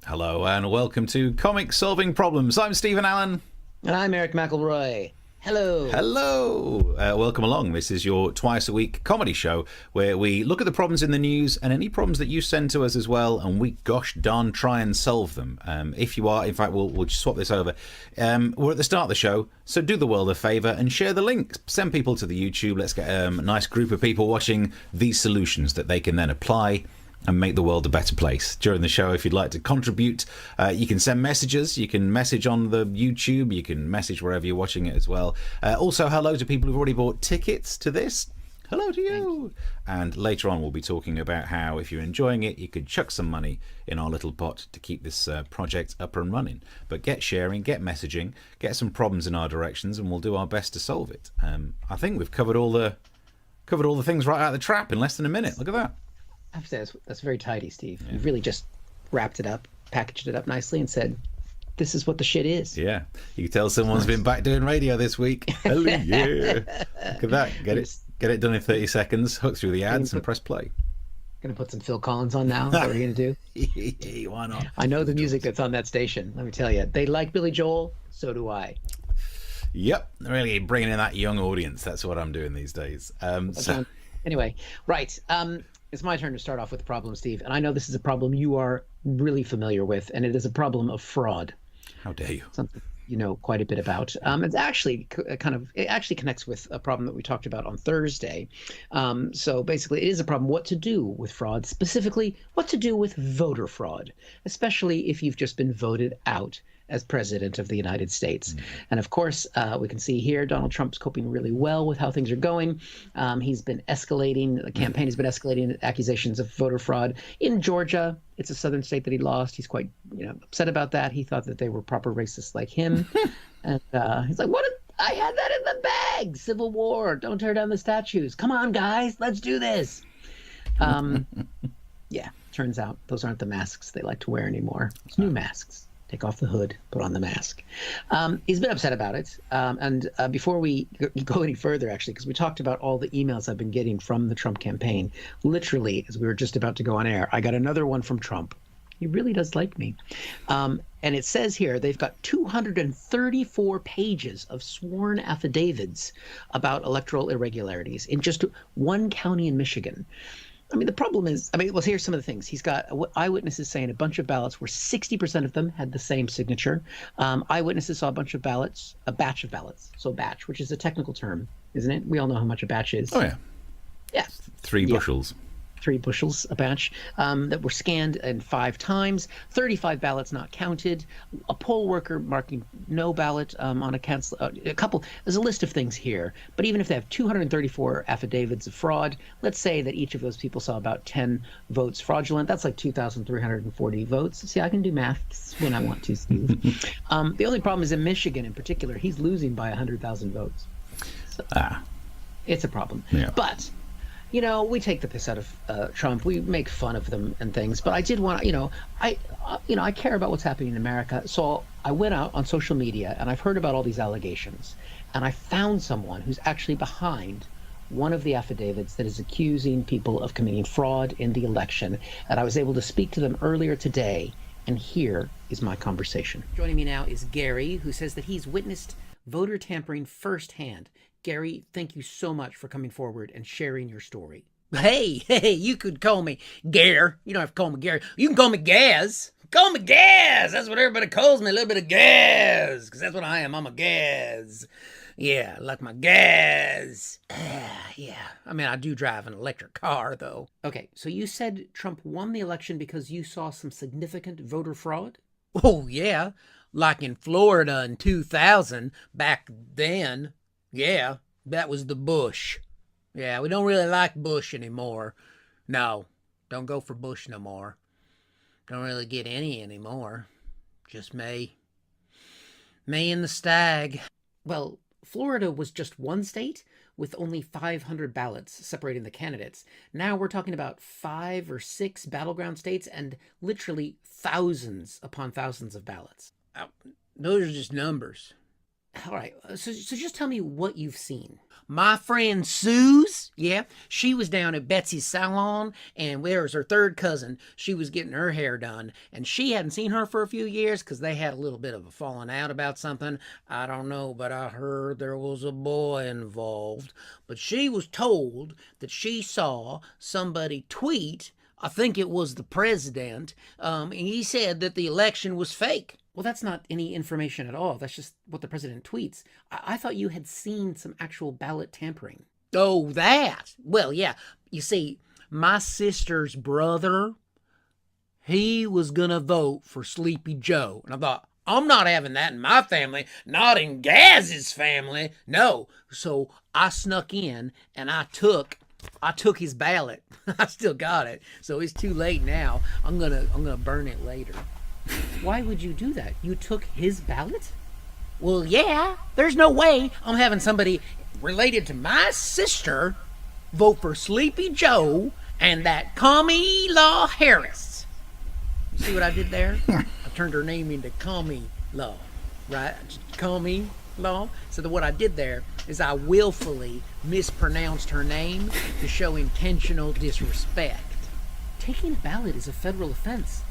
Hello and welcome to Comic Solving Problems. I'm Stephen Allen. And I'm Eric McElroy. Hello. Hello. Welcome along. This is your twice a week comedy show where we look at the problems in the news and any problems that you send to us as well, and we gosh darn try and solve them. If you are, in fact, we'll just swap this over. We're at the start of the show, so do the world a favour and share the link. Send people to the YouTube. Let's get a nice group of people watching these solutions that they can then apply and make the world a better place. During the show, if you'd like to contribute, you can send messages. You can message on the YouTube. You can message wherever you're watching it as well. Also, hello to people who've already bought tickets to this. Hello to you. And later on, we'll be talking about how, if you're enjoying it, you could chuck some money in our little pot to keep this project up and running. But get sharing, get messaging, get some problems in our directions, and we'll do our best to solve it. I think we've covered all the things right out of the trap in less than a minute. Look at that. I have to say, that's very tidy, Steve. Yeah. You've really just wrapped it up, packaged it up nicely, and said, this is what the shit is. Yeah. You can tell someone's been back doing radio this week. Hell yeah. Look at that. Get it done in 30 seconds, hook through the ads, and press play. Going to put some Phil Collins on now? Is that what you're going to do? Why not? I know the music that's on that station. Let me tell you. They like Billy Joel. So do I. Yep. Really bringing in that young audience. That's what I'm doing these days. Anyway, right. It's my turn to start off with the problem, Steve. And I know this is a problem you are really familiar with, and it is a problem of fraud. How dare you? Something you know quite a bit about. It's actually it actually connects with a problem that we talked about on Thursday. So basically, it is a problem what to do with fraud, specifically what to do with voter fraud, especially if you've just been voted out as president of the United States. And of course, we can see here Donald Trump's coping really well with how things are going. He's been escalating, the campaign has been escalating accusations of voter fraud in Georgia. It's a southern state that he lost. He's quite upset about that. He thought that they were proper racists like him. And he's like, I had that in the bag. Civil War. Don't tear down the statues. Come on, guys. Let's do this. Yeah, turns out those aren't the masks they like to wear anymore. It's new masks. Take off the hood, put on the mask. He's been upset about it. And before we go any further, actually, because we talked about all the emails I've been getting from the Trump campaign, literally, as we were just about to go on air, I got another one from Trump. He really does like me. And it says here they've got 234 pages of sworn affidavits about electoral irregularities in just one county in Michigan. I mean, the problem is, well, here's some of the things. He's got eyewitnesses saying a bunch of ballots where 60% of them had the same signature. Eyewitnesses saw a batch of ballots. So batch, which is a technical term, isn't it? We all know how much a batch is. Oh, yeah. Yeah. 3 bushels. 3 bushels a batch that were scanned in 5 times, 35 ballots not counted, a poll worker marking no ballot on a cancel, a couple. There's a list of things here, but even if they have 234 affidavits of fraud, let's say that each of those people saw about 10 votes fraudulent. That's like 2,340 votes. See, I can do maths when I want to, Steve. The only problem is in Michigan in particular, he's losing by 100,000 votes. So, it's a problem. Yeah. But we take the piss out of Trump. We make fun of them and things. But I did want to, I care about what's happening in America. So I went out on social media and I've heard about all these allegations. And I found someone who's actually behind one of the affidavits that is accusing people of committing fraud in the election. And I was able to speak to them earlier today. And here is my conversation. Joining me now is Gary, who says that he's witnessed voter tampering firsthand. Gary, thank you so much for coming forward and sharing your story. Hey, you could call me Gare. You don't have to call me Gary. You can call me Gaz. Call me Gaz. That's what everybody calls me, a little bit of Gaz. Because that's what I am. I'm a Gaz. Yeah, like my Gaz. Yeah. I do drive an electric car, though. Okay, so you said Trump won the election because you saw some significant voter fraud? Oh, yeah. Like in Florida in 2000, back then. Yeah, that was the Bush. Yeah, we don't really like Bush anymore. No, don't go for Bush no more. Don't really get any anymore. Just me. Me and the stag. Well, Florida was just one state with only 500 ballots separating the candidates. Now we're talking about 5 or 6 battleground states and literally thousands upon thousands of ballots. Those are just numbers. All right, so just tell me what you've seen. My friend Suze, yeah, she was down at Betsy's salon, and there's her third cousin. She was getting her hair done, and she hadn't seen her for a few years because they had a little bit of a falling out about something. I don't know, but I heard there was a boy involved. But she was told that she saw somebody tweet, I think it was the president, and he said that the election was fake. Well, that's not any information at all. That's just what the president tweets. I thought you had seen some actual ballot tampering. Oh, that? Well, yeah. You see, my sister's brother, he was going to vote for Sleepy Joe. And I thought, I'm not having that in my family, not in Gaz's family. No. So I snuck in and I took his ballot. I still got it. So it's too late now. I'm gonna burn it later. Why would you do that? You took his ballot? Well, yeah. There's no way I'm having somebody related to my sister vote for Sleepy Joe and that Commie Law Harris. You see what I did there? I turned her name into Commie Law, right? Commie Law. So what I did there is I willfully mispronounced her name to show intentional disrespect. Taking a ballot is a federal offense.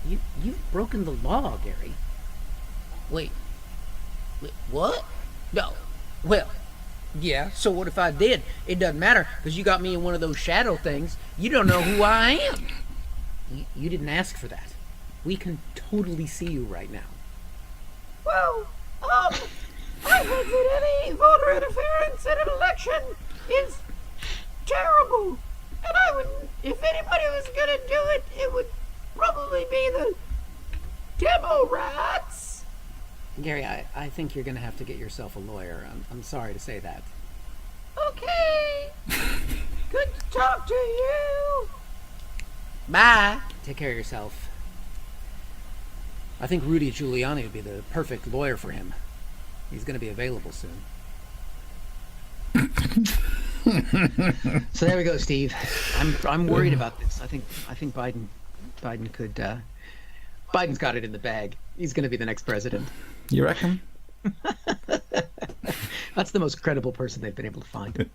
You've broken the law, Gary. Wait, what? No. Well, yeah, so what if I did? It doesn't matter, because you got me in one of those shadow things. You don't know who I am. You didn't ask for that. We can totally see you right now. Well, I think that any voter interference in an election is terrible. And I would, if anybody was gonna do it, it would probably be the demo rats. Gary, I think you're going to have to get yourself a lawyer. I'm sorry to say that. Okay. Good to talk to you. Bye. Take care of yourself. I think Rudy Giuliani would be the perfect lawyer for him. He's going to be available soon. So there we go, Steve. I'm worried about this. I think Biden could. Biden's got it in the bag. He's going to be the next president. You reckon? That's the most credible person they've been able to find.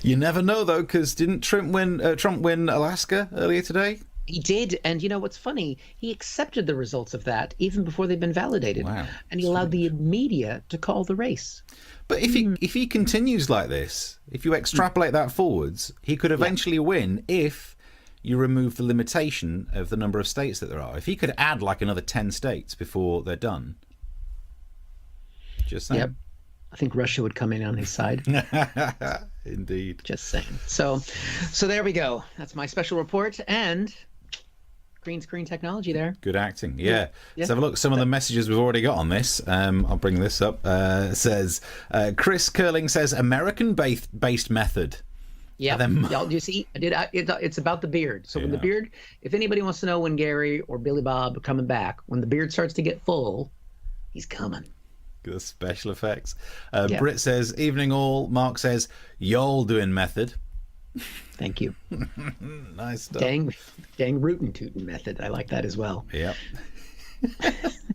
You never know, though, because didn't Trump win Alaska earlier today? He did, and you know what's funny? He accepted the results of that even before they've been validated. Wow. And he allowed the media to call the race. But if he continues like this, if you extrapolate that forwards, he could eventually win if you remove the limitation of the number of states that there are. If he could add like another 10 states before they're done. Just saying. Yep. I think Russia would come in on his side. Indeed. Just saying. So there we go. That's my special report and green screen technology there. Good acting. Yeah. Yeah. Let's have a look. Some of the messages we've already got on this. I'll bring this up. It says, Chris Curling says, American-based method. Yeah. You see, it's about the beard. So when the beard, if anybody wants to know when Gary or Billy Bob are coming back, when the beard starts to get full, he's coming. Good special effects. Britt says, evening all. Mark says, y'all doing method. Thank you. Nice stuff. Dang rootin' tootin' method. I like that as well. Yep.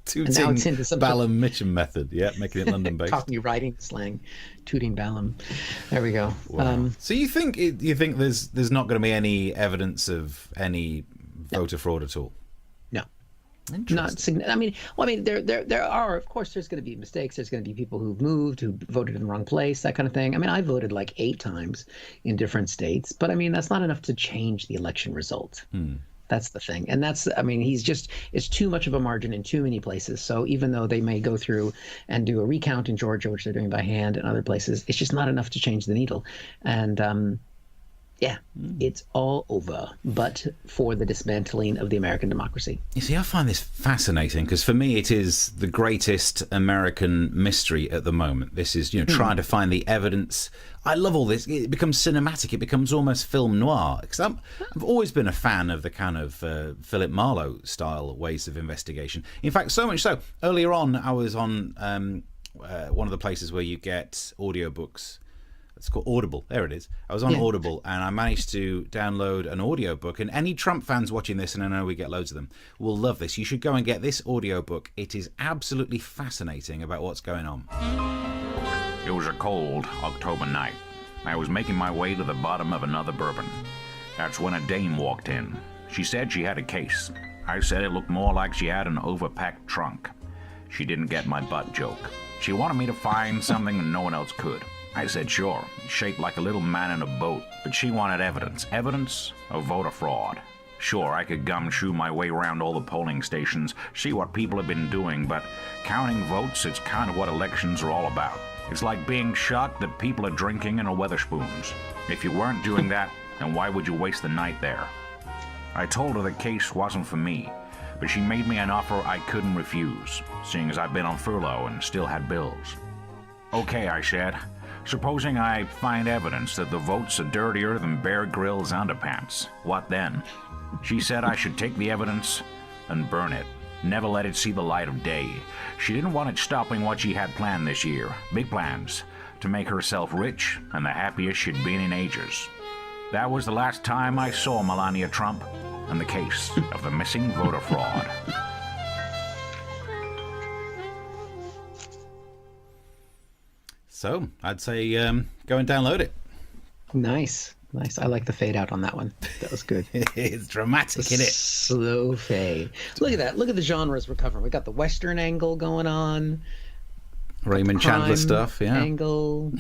Tooting Ballum Mitchum method. Yeah, making it London based. Cockney writing slang. Tooting Ballum. There we go. Wow. So you think there's not going to be any evidence of any voter fraud at all? No. Interesting. Not. I mean, there are. Of course, there's going to be mistakes. There's going to be people who've moved, who voted in the wrong place, that kind of thing. I mean, I voted like 8 times in different states, but I mean, that's not enough to change the election result. That's the thing. And it's too much of a margin in too many places. So even though they may go through and do a recount in Georgia, which they're doing by hand, and other places, it's just not enough to change the needle. And it's all over, but for the dismantling of the American democracy. You see, I find this fascinating because for me it is the greatest American mystery at the moment. This is, trying to find the evidence. I love all this. It becomes cinematic. It becomes almost film noir. Because I've always been a fan of the kind of Philip Marlowe style ways of investigation. In fact, so much so, earlier on I was on one of the places where you get audiobooks It's called Audible. There it is. I was on Audible, and I managed to download an audiobook. And any Trump fans watching this, and I know we get loads of them, will love this. You should go and get this audiobook. It is absolutely fascinating about what's going on. It was a cold October night. I was making my way to the bottom of another bourbon. That's when a dame walked in. She said she had a case. I said it looked more like she had an overpacked trunk. She didn't get my butt joke. She wanted me to find something that no one else could. I said sure, shaped like a little man in a boat, but she wanted evidence. Evidence of voter fraud. Sure, I could gumshoe my way around all the polling stations, see what people have been doing, but counting votes, it's kind of what elections are all about. It's like being shocked that people are drinking in a Weatherspoons. If you weren't doing that, then why would you waste the night there? I told her the case wasn't for me, but she made me an offer I couldn't refuse, seeing as I've been on furlough and still had bills. Okay, I said. Supposing I find evidence that the votes are dirtier than Bear Grylls' underpants, what then? She said I should take the evidence and burn it. Never let it see the light of day. She didn't want it stopping what she had planned this year. Big plans. To make herself rich and the happiest she'd been in ages. That was the last time I saw Melania Trump and the case of the missing voter fraud. So, I'd say go and download it. Nice. I like the fade out on that one. That was good. It's dramatic, isn't it? Slow fade. Look at that. Look at the genres we're covering. We got the Western angle going on. Raymond Chandler stuff, yeah. Angle.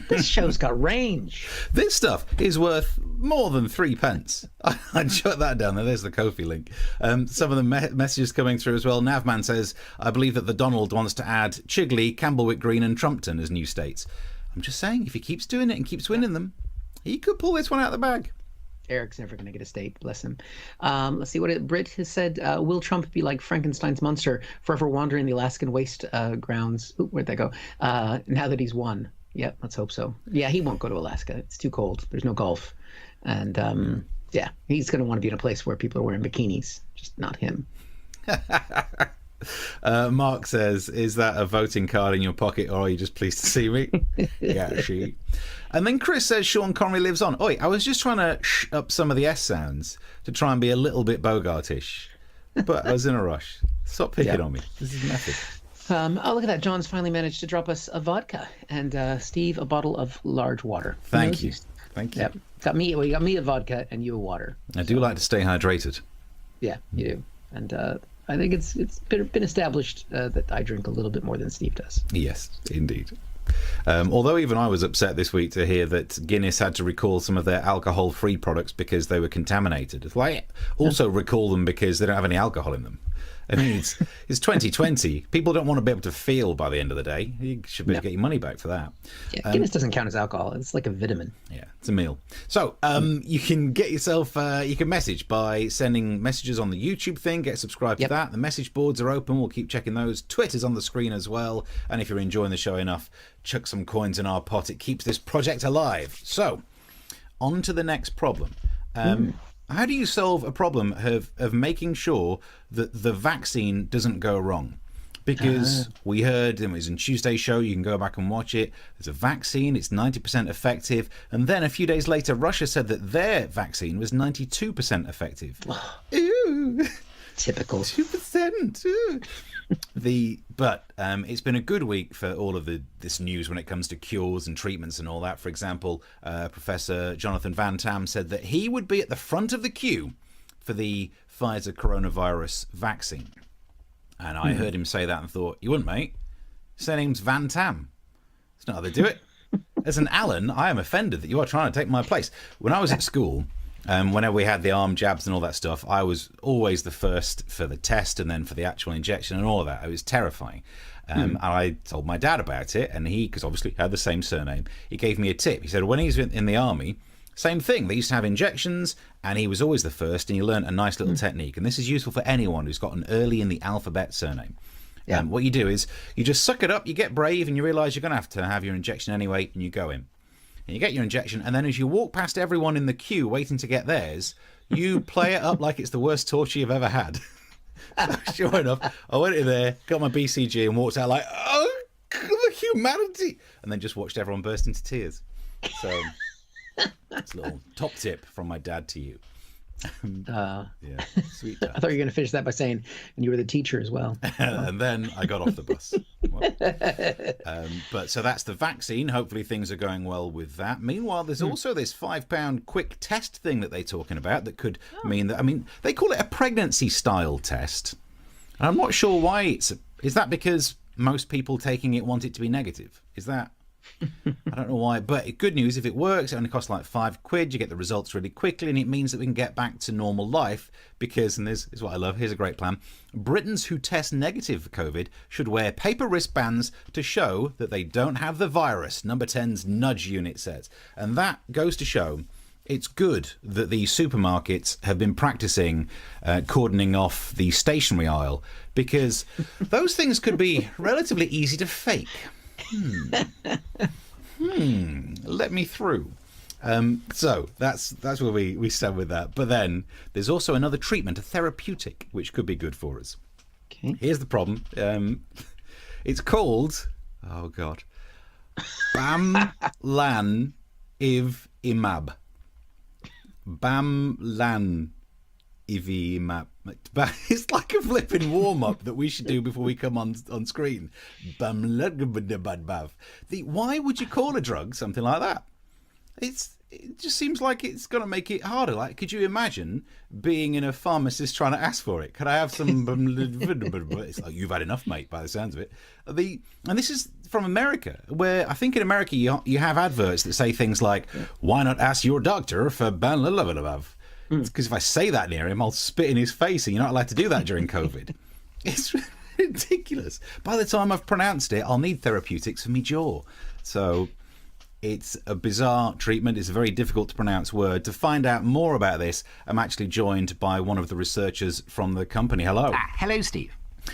This show's got range. This stuff is worth more than 3 pence. I'd shut that down there. There's the Ko-fi link. Some of the messages coming through as well. Navman says, I believe that the Donald wants to add Chigley, Camberwick Green and Trumpton as new states. I'm just saying, if he keeps doing it and keeps winning them, he could pull this one out of the bag. Eric's never going to get a state, bless him. Let's see what Britt has said. Will Trump be like Frankenstein's monster, forever wandering the Alaskan waste grounds? Ooh, where'd that go? Now that he's won. Yeah, let's hope so. Yeah, he won't go to Alaska. It's too cold. There's no golf. And yeah, he's going to want to be in a place where people are wearing bikinis, just not him. Mark says, is that a voting card in your pocket or are you just pleased to see me? Yeah, she. And then Chris says Sean Connery lives on. Oi, I was just trying to up some of the S sounds to try and be a little bit Bogartish, but I was in a rush. Stop picking on me. This is method. Oh, look at that. John's finally managed to drop us a vodka and Steve a bottle of large water. Thank you. Thank you. Yep. You got me a vodka and you a water. I do like to stay hydrated. Yeah, you do. And I think it's been established that I drink a little bit more than Steve does. Yes, indeed. Although even I was upset this week to hear that Guinness had to recall some of their alcohol-free products because they were contaminated. Why also recall them because they don't have any alcohol in them? I mean, it's 2020. People don't want to be able to feel by the end of the day. You should be able to get your money back for that. Yeah, Guinness doesn't count as alcohol. It's like a vitamin. Yeah, it's a meal. So you can get yourself, you can message by sending messages on the YouTube thing. Get subscribed to that. The message boards are open. We'll keep checking those. Twitter's on the screen as well. And if you're enjoying the show enough, chuck some coins in our pot. It keeps this project alive. So on to the next problem. How do you solve a problem of making sure that the vaccine doesn't go wrong? Because we heard, it was in Tuesday's show, you can go back and watch it, there's a vaccine, it's 90% effective, and then a few days later Russia said that their vaccine was 92% effective. Ew. Typical. 2%. But it's been a good week for all of this news when it comes to cures and treatments and all that. For example, Professor Jonathan Van Tam said that he would be at the front of the queue for the Pfizer coronavirus vaccine. And I heard him say that and thought, you wouldn't, mate. His name's Van Tam. That's not how they do it. As an Allen, I am offended that you are trying to take my place. When I was at school, whenever we had the arm jabs and all that stuff, I was always the first for the test and then for the actual injection and all of that. It was terrifying. And I told my dad about it, and he, because obviously had the same surname, he gave me a tip. He said when he was in the army, same thing. They used to have injections, and he was always the first, and he learned a nice little technique. And this is useful for anyone who's got an early in the alphabet surname. What you do is you just suck it up, you get brave, and you realise you're going to have your injection anyway, and you go in. And you get your injection, and then as you walk past everyone in the queue waiting to get theirs, you play it up like it's the worst torture you've ever had. So, sure enough, I went in there, got my BCG, and walked out like, oh, the humanity! And then just watched everyone burst into tears. So it's a little top tip from my dad to you. Yeah, sweet dad. I thought you were going to finish that by saying, and you were the teacher as well. And then I got off the bus. But so that's the vaccine. Hopefully things are going well with that. Meanwhile, there's also this £5 quick test thing that they're talking about that could mean that, I mean, they call it a pregnancy style test. And I'm not sure why is that because most people taking it want it to be negative? Is that? I don't know why, but good news, if it works, it only costs like £5. You get the results really quickly, and it means that we can get back to normal life because, and this is what I love, here's a great plan. Britons who test negative for COVID should wear paper wristbands to show that they don't have the virus, number 10's nudge unit says. And that goes to show it's good that the supermarkets have been practicing cordoning off the stationery aisle, because those things could be relatively easy to fake. Let me through. So that's where we stand with that. But then there's also another treatment, a therapeutic, which could be good for us. Okay. Here's the problem. It's called, oh God, Bamlanivimab. Bamlanivimab. It's like a flipping warm-up that we should do before we come on screen. Why would you call a drug something like that? It just seems like it's going to make it harder. Like, could you imagine being in a pharmacist trying to ask for it? Could I have some? It's like, you've had enough, mate, by the sounds of it. And this is from America, where I think in America you have adverts that say things like, why not ask your doctor for Bamlanivimab? Because if I say that near him, I'll spit in his face, and you're not allowed to do that during COVID. It's ridiculous. By the time I've pronounced it, I'll need therapeutics for me jaw. So it's a bizarre treatment. It's a very difficult to pronounce word. To find out more about this, I'm actually joined by one of the researchers from the company. Hello. Hello, Steve.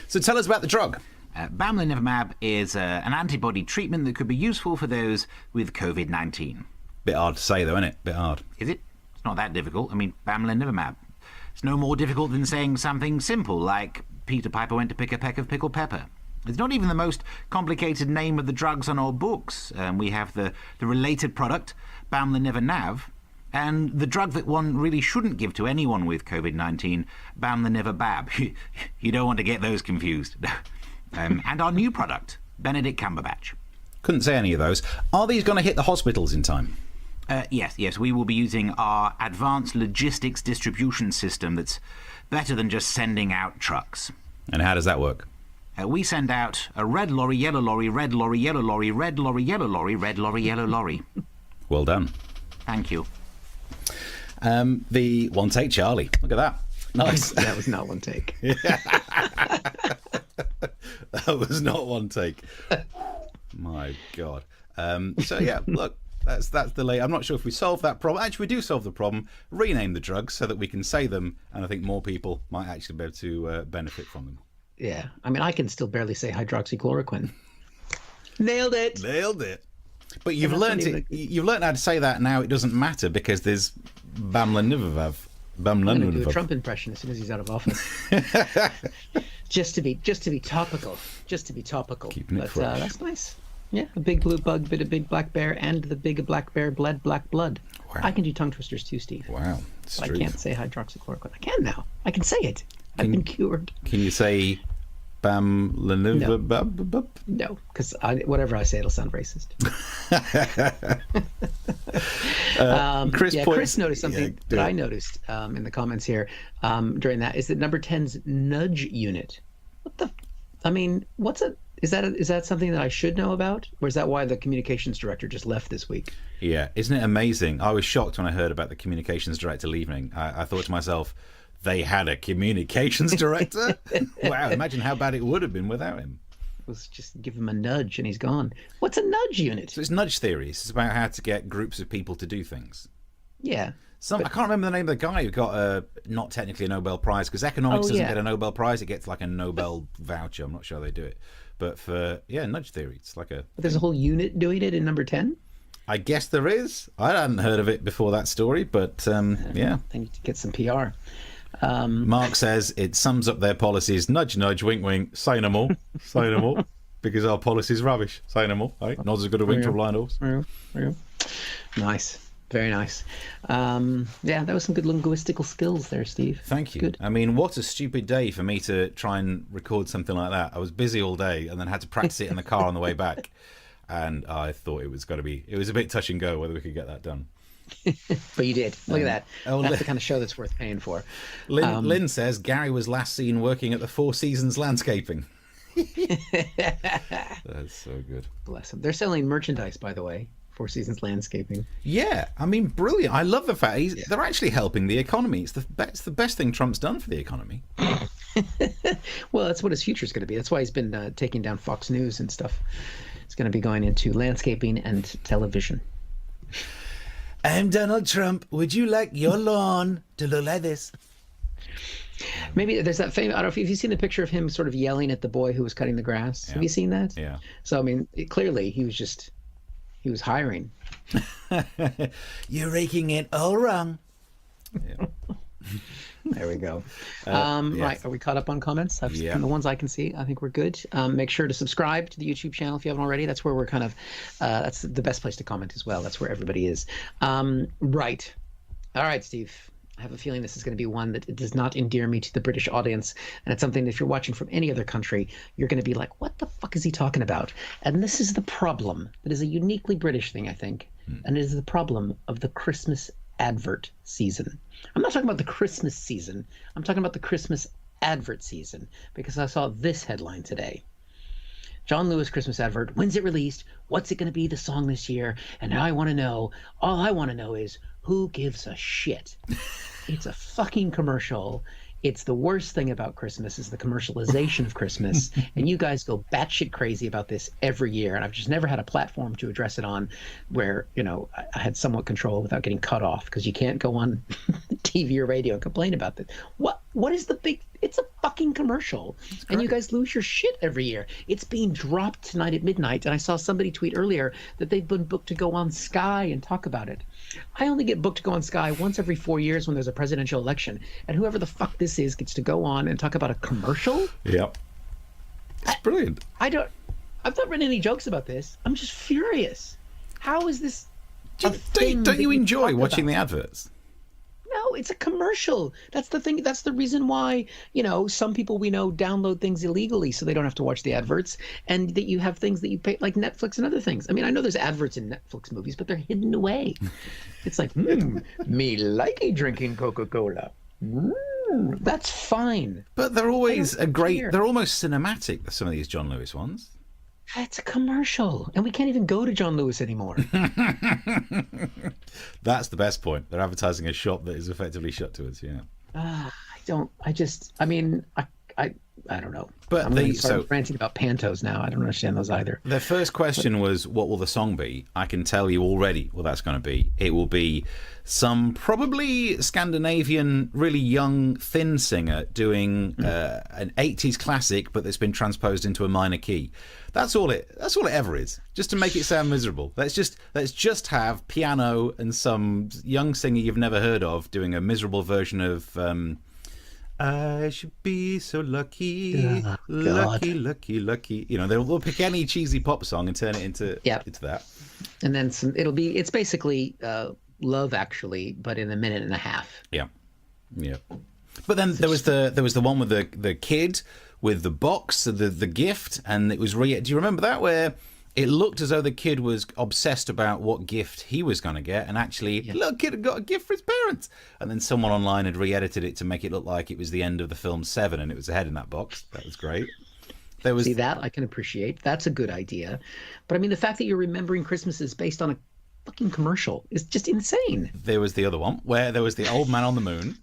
So tell us about the drug. Bamlanivimab is an antibody treatment that could be useful for those with COVID-19. Bit hard to say, though, isn't it? Bit hard. Is it? It's not that difficult. I mean, Bamlanivimab. It's no more difficult than saying something simple like Peter Piper went to pick a peck of pickled pepper. It's not even the most complicated name of the drugs on our books. We have the related product, Bamlanivimab, and the drug that one really shouldn't give to anyone with COVID-19, Bamlanivimab. You don't want to get those confused. And our new product, Benedict Cumberbatch. Couldn't say any of those. Are these going to hit the hospitals in time? Yes, we will be using our advanced logistics distribution system that's better than just sending out trucks. And how does that work? We send out a red lorry, yellow lorry, red lorry, yellow lorry, red lorry, yellow lorry, red lorry, yellow lorry. Well done. Thank you. The one take Charlie. Look at that. Nice. That was not one take. That was not one take. My God. So yeah, look. That's the lay. I'm not sure if we solve that problem. Actually, we do solve the problem. Rename the drugs so that we can say them, and I think more people might actually be able to benefit from them. Yeah, I mean, I can still barely say hydroxychloroquine. Nailed it. Nailed it. But you've learned it. You've learned how to say that now. It doesn't matter because there's Bamlanivimab. I'm going to do a Trump impression as soon as he's out of office. just to be topical. Just to be topical. Keeping it fresh. That's nice. Yeah, a big blue bug bit a big black bear, and the big black bear bled black blood. Wow. I can do tongue twisters too, Steve. Wow. But I can't say hydroxychloroquine. I can now. I can say it. I've been cured. Can you say Bamlanivimab? No, because whatever I say, it'll sound racist. Chris noticed something that I noticed in the comments here during that, is that number 10's nudge unit. What the? I mean, what's a? Is that something that I should know about, or is that why the communications director just left this week? Yeah, isn't it amazing? I was shocked when I heard about the communications director leaving. I thought to myself, they had a communications director? Wow, imagine how bad it would have been without him. Was just give him a nudge and he's gone. What's a nudge unit? So it's nudge theories. It's about how to get groups of people to do things. Yeah. I can't remember the name of the guy who got not technically a Nobel Prize, because economics doesn't get a Nobel Prize. It gets like a Nobel voucher. I'm not sure how they do it. But for, nudge theory, it's like a... But there's a whole unit doing it in number 10? I guess there is. I hadn't heard of it before that story, but yeah. They need to get some PR. Mark says it sums up their policies. Nudge, nudge, wink, wink. Say no more. Say no more. Because our policy's rubbish. Say no more. Right? Not as good a wink to a blind horse. Nice. Very nice. Yeah, that was some good linguistical skills there, Steve. Thank you. Good. I mean, what a stupid day for me to try and record something like that. I was busy all day and then had to practice it in the car on the way back. And I thought it was a bit touch and go whether we could get that done. But you did. Look at that. Oh, That's the kind of show that's worth paying for. Lynn says Gary was last seen working at the Four Seasons Landscaping. That's so good. Bless them. They're selling merchandise, by the way. Four Seasons Landscaping. Yeah, I mean, brilliant. I love the fact they're actually helping the economy. It's the best thing Trump's done for the economy. Well, that's what his future is going to be. That's why he's been taking down Fox News and stuff. It's going to be going into landscaping and television. I'm Donald Trump. Would you like your lawn to look like this? Maybe there's that famous. I don't know if you've seen the picture of him sort of yelling at the boy who was cutting the grass. Yeah. Have you seen that? Yeah. So I mean, clearly he was hiring. You're raking it all wrong. Yeah. There we go. Yes. Right, are we caught up on comments? Yeah. From the ones I can see, I think we're good. Make sure to subscribe to the YouTube channel if you haven't already. That's where we're kind of, that's the best place to comment as well. That's where everybody is. Right. All right, Steve. I have a feeling this is going to be one that does not endear me to the British audience. And it's something that if you're watching from any other country, you're going to be like, what the fuck is he talking about? And this is the problem. That is a uniquely British thing, I think. And it is the problem of the Christmas advert season. I'm not talking about the Christmas season. I'm talking about the Christmas advert season, because I saw this headline today. John Lewis Christmas advert. When's it released? What's it going to be the song this year? And all I want to know is who gives a shit? It's a fucking commercial. It's the worst thing about Christmas is the commercialization of Christmas. And you guys go batshit crazy about this every year. And I've just never had a platform to address it on where, I had somewhat control without getting cut off, because you can't go on TV or radio and complain about this. What is the big, it's a fucking commercial. And you guys lose your shit every year. It's being dropped tonight at midnight. And I saw somebody tweet earlier that they've been booked to go on Sky and talk about it. I only get booked to go on Sky once every 4 years when there's a presidential election. And whoever the fuck this is gets to go on and talk about a commercial? Yep. It's brilliant. I've not written any jokes about this. I'm just furious. How is this? Don't you enjoy watching the adverts? No, it's a commercial. That's the thing. That's the reason why, some people we know download things illegally so they don't have to watch the adverts, and that you have things that you pay, like Netflix and other things. I mean, I know there's adverts in Netflix movies, but they're hidden away. It's like, me likey drinking Coca-Cola. That's fine. But they're always they're almost cinematic, some of these John Lewis ones. It's a commercial, and we can't even go to John Lewis anymore. That's the best point. They're advertising a shop that is effectively shut to us. Yeah. I don't know. But I'm going to start ranting about Pantos now. I don't understand those either. The first question was, what will the song be? I can tell you already what that's going to be. It will be some probably Scandinavian, really young, thin singer doing an 80s classic, but that's been transposed into a minor key. That's all it ever is. Just to make it sound miserable. Let's just have piano and some young singer you've never heard of doing a miserable version of I should be so lucky, lucky. They'll pick any cheesy pop song and turn it into that. And then it's basically Love Actually, but in a minute and a half. Yeah. But then there was the one with the kid with the box, the gift, and it was do you remember that, where it looked as though the kid was obsessed about what gift he was going to get, and actually, look, kid had got a gift for his parents. And then someone online had re-edited it to make it look like it was the end of the film Seven, and it was a head in that box. That was great. See, that I can appreciate. That's a good idea. But I mean, the fact that you're remembering Christmas is based on a fucking commercial is just insane. There was the other one where there was the old man on the moon.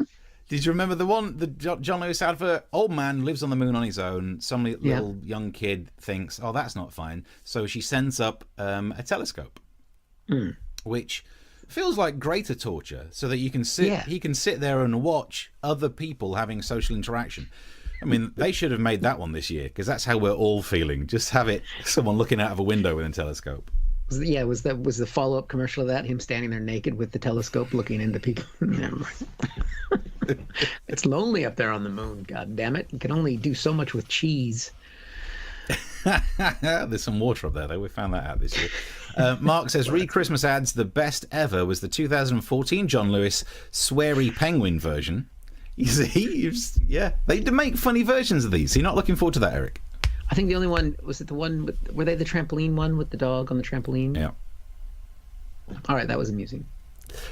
Did you remember the John Lewis advert? Old man lives on the moon on his own. Some little young kid thinks, oh, that's not fine. So she sends up a telescope, which feels like greater torture, so that he can sit there and watch other people having social interaction. I mean, they should have made that one this year, because that's how we're all feeling. Just have someone looking out of a window with a telescope. Was the follow-up commercial of that him standing there naked with the telescope looking into people? It's lonely up there on the moon. God damn it! You can only do so much with cheese. There's some water up there, though. We found that out this year. Mark says, read Christmas ads. The best ever was the 2014 John Lewis sweary penguin version. You see, they make funny versions of these. So you're not looking forward to that, Eric? I think the only one was it the one with, were they the trampoline one with the dog on the trampoline? Yeah. All right, that was amusing.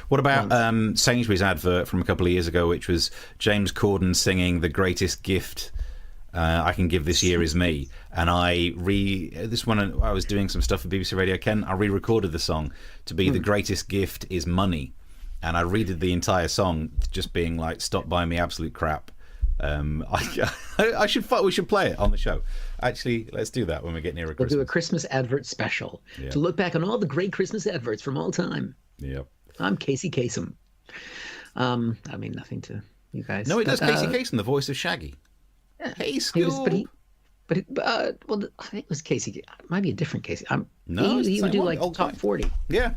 What about Sainsbury's advert from a couple of years ago, which was James Corden singing "The greatest gift I can give this year is me"? And this one, I was doing some stuff for BBC Radio Kent. I re-recorded the song to be "The greatest gift is money," and I redid the entire song, just being like, "Stop buying me absolute crap." We should play it on the show. Actually, let's do that when we get nearer Christmas. We'll do a Christmas advert special to look back on all the great Christmas adverts from all time. Yep. I'm Casey Kasem. I mean nothing to you guys. No, it does. Casey Kasem, the voice of Shaggy. Yeah. Hey, Scoob. Well, I think it was Casey. It might be a different Casey. He would do like top time. 40. Yeah.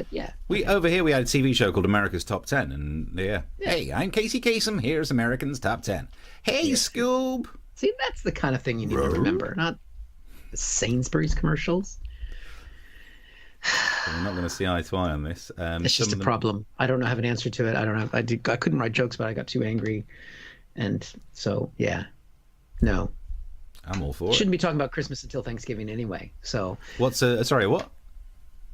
Yeah. Over here we had a TV show called America's Top 10, and hey, I'm Casey Kasem. Here's American's Top 10. Hey, Scoob. See, that's the kind of thing you need to remember, not the Sainsbury's commercials. We're not going to see eye to eye on this. It's just a problem. I don't have an answer to it. I couldn't write jokes, but I got too angry, and so no. I'm all for it. Shouldn't be talking about Christmas until Thanksgiving anyway. So what's sorry, what?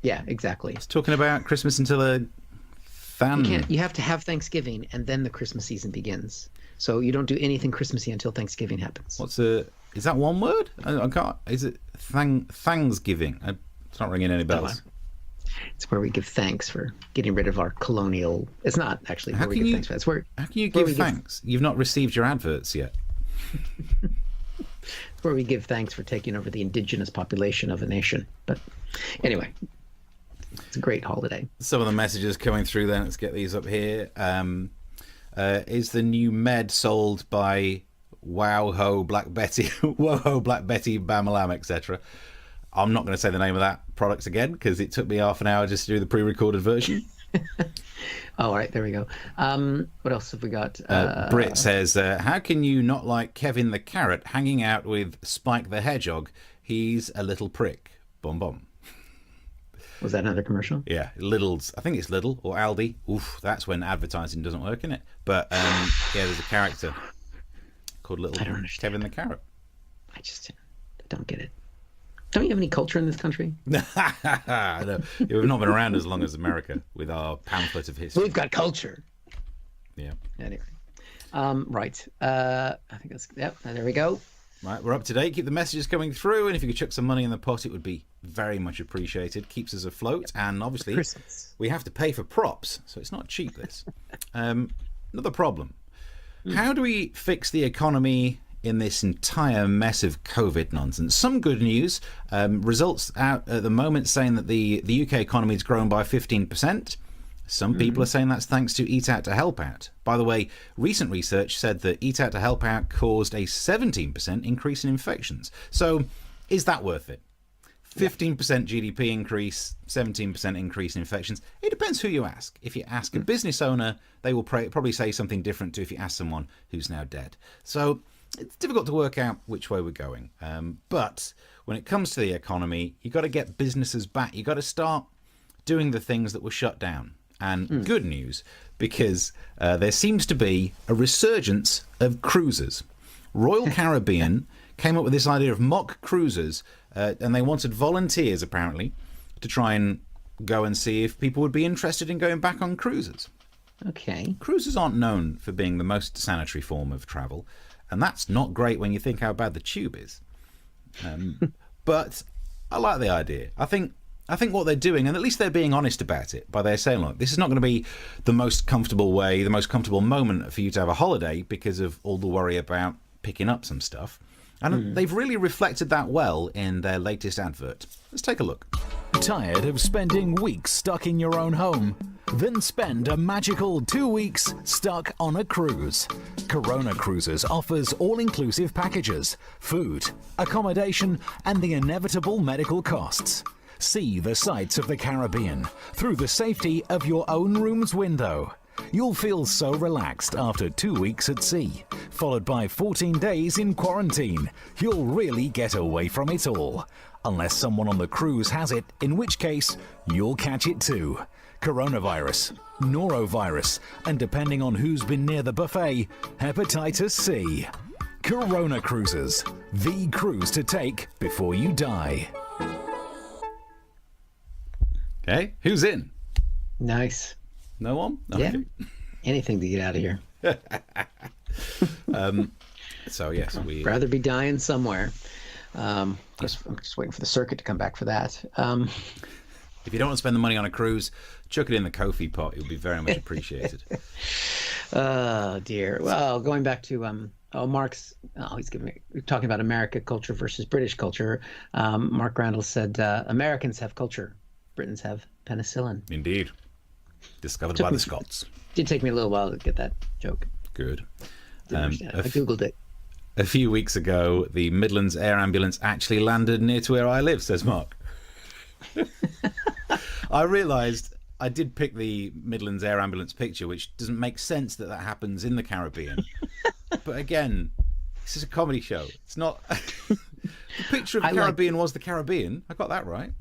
Yeah, exactly. It's talking about Christmas until You have to have Thanksgiving, and then the Christmas season begins. So you don't do anything Christmassy until Thanksgiving happens. Is that one word? I can't. Is it Thanksgiving? It's not ringing any bells. It's where we give thanks for getting rid of our colonial. It's not actually where we give thanks for. It's where. How can you give thanks? You've not received your adverts yet. It's where we give thanks for taking over the indigenous population of a nation. But anyway, it's a great holiday. Some of the messages coming through then. Let's get these up here. Is the new med sold by Wow-Ho Black Betty, Whoa-Ho Black Betty, Bamalam, etc.? I'm not going to say the name of that product again because it took me half an hour just to do the pre-recorded version. All right, there we go. What else have we got? Britt says, how can you not like Kevin the Carrot hanging out with Spike the Hedgehog? He's a little prick. Bom bom. Was that another commercial? Yeah, Lidl's. I think it's Lidl or Aldi. Oof, that's when advertising doesn't work, isn't it? But there's a character called Little Kevin the Carrot. I don't get it. Don't you have any culture in this country? No, we've not been around as long as America with our pamphlet of history. We've got culture. Yeah. Anyway, right. I think that's there we go. Right, we're up to date. Keep the messages coming through, and if you could chuck some money in the pot, it would be very much appreciated. Keeps us afloat, and obviously Christmas. We have to pay for props, so it's not cheap. This another problem. How do we fix the economy in this entire mess of COVID nonsense? Some good news. Results out at the moment saying that the UK economy has grown by 15%. Some people are saying that's thanks to Eat Out to Help Out. By the way, recent research said that Eat Out to Help Out caused a 17% increase in infections. So is that worth it? 15% GDP increase, 17% increase in infections. It depends who you ask. If you ask a business owner, they will probably say something different to if you ask someone who's now dead. So it's difficult to work out which way we're going. But when it comes to the economy, you've got to get businesses back. You've got to start doing the things that were shut down. And good news, because there seems to be a resurgence of cruisers. Royal Caribbean came up with this idea of mock cruisers, and they wanted volunteers, apparently, to try and go and see if people would be interested in going back on cruises. Okay. Cruises aren't known for being the most sanitary form of travel, and that's not great when you think how bad the tube is. But I like the idea. I think what they're doing, and at least they're being honest about it, by they're saying, look, this is not going to be the most comfortable way, the most comfortable moment for you to have a holiday because of all the worry about picking up some stuff. And they've really reflected that well in their latest advert. Let's take a look. Tired of spending weeks stuck in your own home? Then spend a magical 2 weeks stuck on a cruise. Corona Cruises offers all-inclusive packages, food, accommodation, and the inevitable medical costs. See the sights of the Caribbean through the safety of your own room's window. You'll feel so relaxed after 2 weeks at sea, followed by 14 days in quarantine. You'll really get away from it all. unless someone on the cruise has it, in which case you'll catch it too. Coronavirus, norovirus, and depending on who's been near the buffet, hepatitis C. Corona Cruises, the cruise to take before you die. Okay, who's in? Nice. No one? Yeah. Okay. Anything to get out of here. So yes, we Rather be dying somewhere. I'm just waiting for the circuit to come back for that. if you don't want to spend the money on a cruise, chuck it in the Ko-fi pot. It'll be very much appreciated. Oh dear. Well, going back to Mark's. We're talking about American culture versus British culture. Mark Randall said Americans have culture, Britons have penicillin. Indeed. Discovered by the Scots. Did take me a little while to get that joke. Good. I googled it. A few weeks ago, the Midlands Air Ambulance actually landed near to where I live, says Mark. I realised I did pick the Midlands Air Ambulance picture, which doesn't make sense that happens in the Caribbean. But again, this is a comedy show. It's not... The picture of the Caribbean was the Caribbean. I got that right.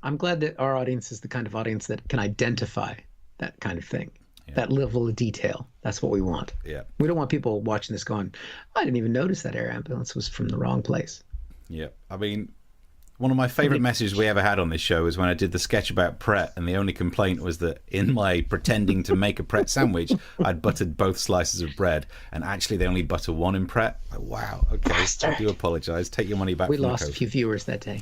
I'm glad that our audience is the kind of audience that can identify that kind of thing. Yeah. That level of detail. That's what we want. Yeah. We don't want people watching this going, I didn't even notice that air ambulance was from the wrong place. Yeah. I mean, one of my favourite messages we ever had on this show is when I did the sketch about Pret, and the only complaint was that in my pretending to make a Pret sandwich, I'd buttered both slices of bread, and actually they only butter one in Pret. Like, wow. Okay. Bastard. I do apologise. Take your money back. We lost a few viewers that day.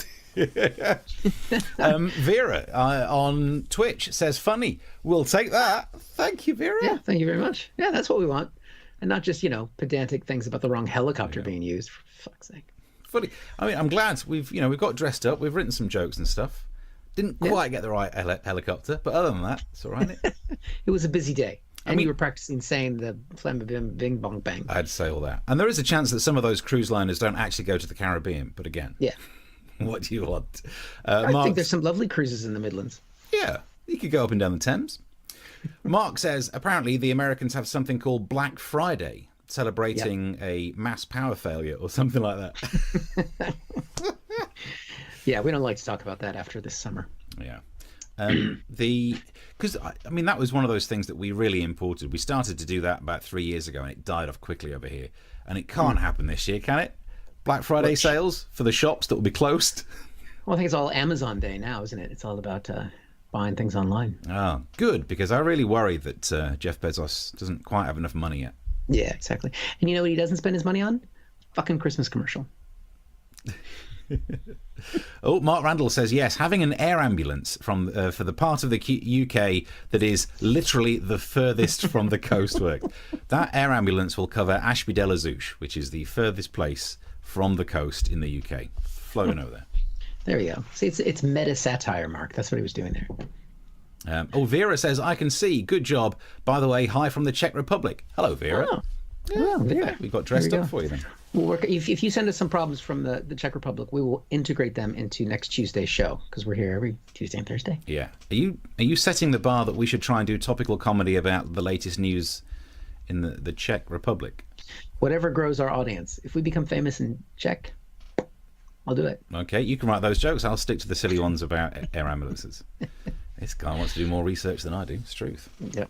Vera on Twitch says, funny. We'll take that. Thank you, Vera. Yeah, thank you very much. Yeah, that's what we want. And not just, pedantic things about the wrong helicopter being used, for fuck's sake. Funny. I mean, I'm glad we've got dressed up. We've written some jokes and stuff. Didn't quite get the right helicopter, but other than that, it's all right. It was a busy day. And you were practicing saying the flam bing bong bang. I had to say all that. And there is a chance that some of those cruise liners don't actually go to the Caribbean, but again. Yeah. What do you want? I think there's some lovely cruises in the Midlands. Yeah, you could go up and down the Thames. Mark says, apparently the Americans have something called Black Friday, celebrating a mass power failure or something like that. Yeah, we don't like to talk about that after this summer. Yeah. Because that was one of those things that we really imported. We started to do that about 3 years ago, and it died off quickly over here. And it can't happen this year, can it? Black Friday sales for the shops that will be closed. Well, I think it's all Amazon Day now, isn't it? It's all about buying things online. Oh, good, because I really worry that Jeff Bezos doesn't quite have enough money yet. Yeah, exactly. And you know what he doesn't spend his money on? Fucking Christmas commercial. Oh, Mark Randall says, yes, having an air ambulance for the part of the UK that is literally the furthest from the coast work. That air ambulance will cover Ashby de la Zouch, which is the furthest place from the coast in the UK. Floating over there. There you go. See, it's meta satire, Mark. That's what he was doing there. Vera says, I can see. Good job. By the way, hi from the Czech Republic. Hello, Vera. Oh. Well, Vera. We got dressed up for you then. We'll work. If you send us some problems from the Czech Republic, we will integrate them into next Tuesday's show, because we're here every Tuesday and Thursday. Yeah. Are you setting the bar that we should try and do topical comedy about the latest news in the Czech Republic? Whatever grows our audience. If we become famous in Czech, I'll do it. Okay, you can write those jokes. I'll stick to the silly ones about air ambulances. This guy wants to do more research than I do. It's truth. Yep.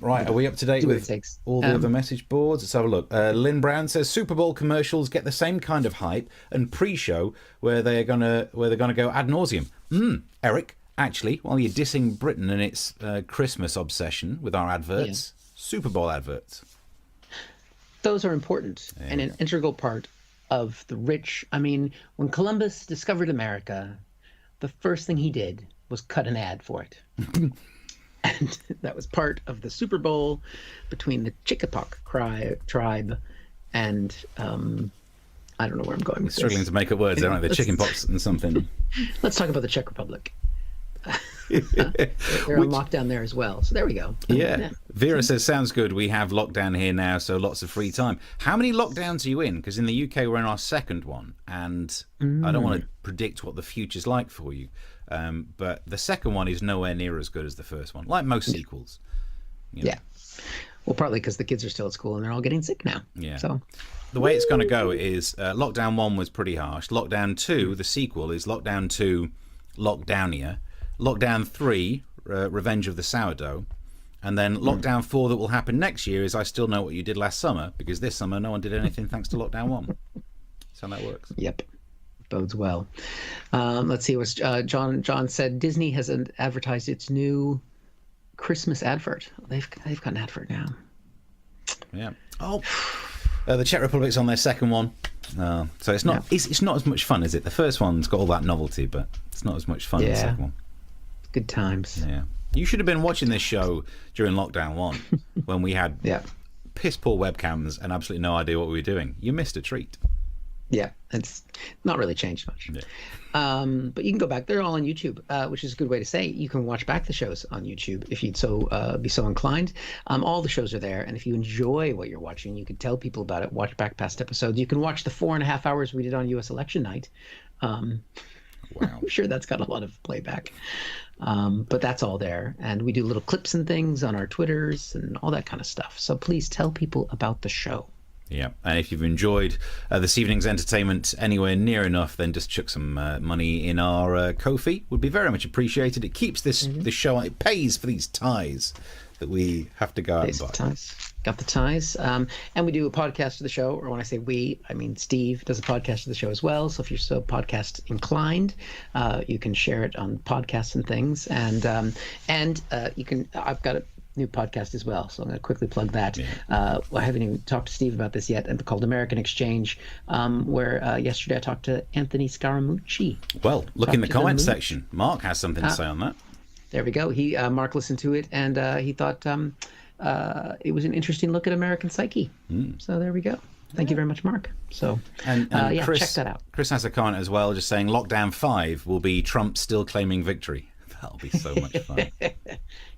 Right, are we up to date with all the other message boards? Let's have a look. Lynn Brown says Super Bowl commercials get the same kind of hype and pre-show where they're gonna go ad nauseum. Eric, actually, while you're dissing Britain and its Christmas obsession with our adverts, Super Bowl adverts. Those are important and an integral part of the rich. I mean, when Columbus discovered America, the first thing he did was cut an ad for it. And that was part of the Super Bowl between the Chickapock tribe and I don't know where I'm going with struggling this. to make up words, aren't they? The chicken pox and something. Let's talk about the Czech Republic. They're on lockdown there as well. So there we go. Yeah. Vera says, sounds good. We have lockdown here now, so lots of free time. How many lockdowns are you in? Because in the UK, we're in our second one. And I don't want to predict what the future's like for you. But the second one is nowhere near as good as the first one, like most sequels. Yeah. Well, partly because the kids are still at school and they're all getting sick now. Yeah. So the way it's going to go is Lockdown 1 was pretty harsh. Lockdown 2, the sequel, is Lockdown 2, Lockdownia. Lockdown 3, Revenge of the Sourdough. And then Lockdown 4 that will happen next year is I Still Know What You Did Last Summer, because this summer no one did anything thanks to Lockdown 1. That's how that works. Yep. Bodes well. Let's see what John said. Disney has advertised its new Christmas advert. They've got an advert now. Yeah. Oh, the Czech Republic's on their second one. So it's not it's not as much fun, is it? The first one's got all that novelty, but it's not as much fun as the second one. Good times. Yeah. You should have been watching this show during Lockdown 1 when we had piss poor webcams and absolutely no idea what we were doing. You missed a treat. Yeah, it's not really changed much. Yeah. But you can go back. They're all on YouTube, which is a good way to say you can watch back the shows on YouTube if you'd be so inclined. All the shows are there, and if you enjoy what you're watching, you can tell people about it. Watch back past episodes. You can watch the 4.5 hours we did on U.S. election night. Wow. I'm sure that's got a lot of playback. But that's all there. And we do little clips and things on our Twitters and all that kind of stuff. So please tell people about the show. Yeah, and if you've enjoyed this evening's entertainment anywhere near enough, then just chuck some money in our Ko-fi. Would be very much appreciated. It keeps this show on. It pays for these ties that we have to go out and buy. Got the ties. And we do a podcast of the show, or when I say we, I mean Steve does a podcast of the show as well. So if you're so podcast inclined, you can share it on podcasts and things. And you can. I've got a new podcast as well, so I'm going to quickly plug that. I haven't even talked to Steve about this yet, and called American Exchange, where yesterday I talked to Anthony Scaramucci. Well, look in the comments section. Mark has something to say on that. There we go. Mark listened to it, and he thought it was an interesting look at American psyche. So there we go. Thank you very much, Mark. So Chris, check that out. Chris has a comment as well, just saying Lockdown 5 will be Trump still claiming victory. That'll be so much fun.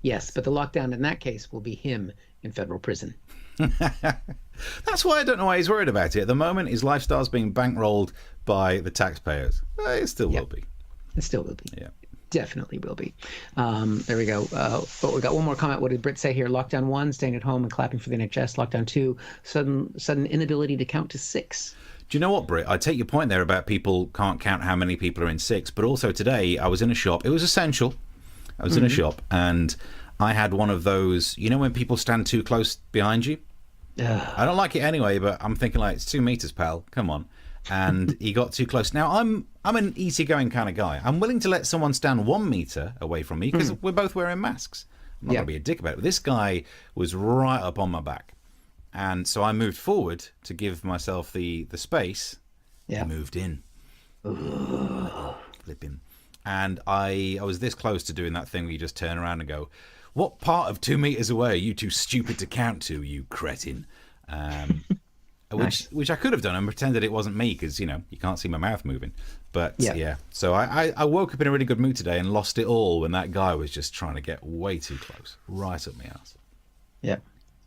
Yes, but the lockdown in that case will be him in federal prison. That's why I don't know why he's worried about it. At the moment, his lifestyle's being bankrolled by the taxpayers. It still will be. It still will be. Yeah. Definitely will be. There we go. But we got one more comment. What did Britt say here? Lockdown 1, staying at home and clapping for the NHS. Lockdown 2, sudden inability to count to 6. Do you know what, Britt? I take your point there about people can't count how many people are in 6, but also today I was in a shop. It was essential. I was in a shop and I had one of those, you know when people stand too close behind you? I don't like it anyway, but I'm thinking like, it's 2 meters, pal. Come on. And he got too close. Now, I'm an easygoing kind of guy. I'm willing to let someone stand 1 meter away from me because we're both wearing masks. I'm not going to be a dick about it. But this guy was right up on my back. And so I moved forward to give myself the space. Yeah. He moved in. Flipping. And I was this close to doing that thing where you just turn around and go, what part of 2 meters away are you too stupid to count to, you cretin? Which I could have done and pretended it wasn't me because, you can't see my mouth moving. But, yeah. So I woke up in a really good mood today and lost it all when that guy was just trying to get way too close, right up my ass. Yeah.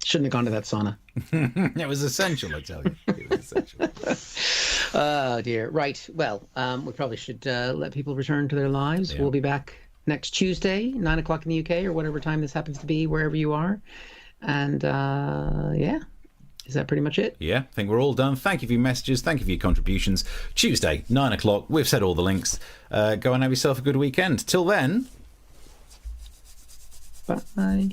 Shouldn't have gone to that sauna. It was essential, I tell you. It was essential. Oh, dear. Right. Well, we probably should let people return to their lives. Yeah. We'll be back next Tuesday, 9 o'clock in the UK, or whatever time this happens to be, wherever you are. And, is that pretty much it? Yeah, I think we're all done. Thank you for your messages. Thank you for your contributions. Tuesday, 9 o'clock. We've said all the links. Go and have yourself a good weekend. Till then. Bye.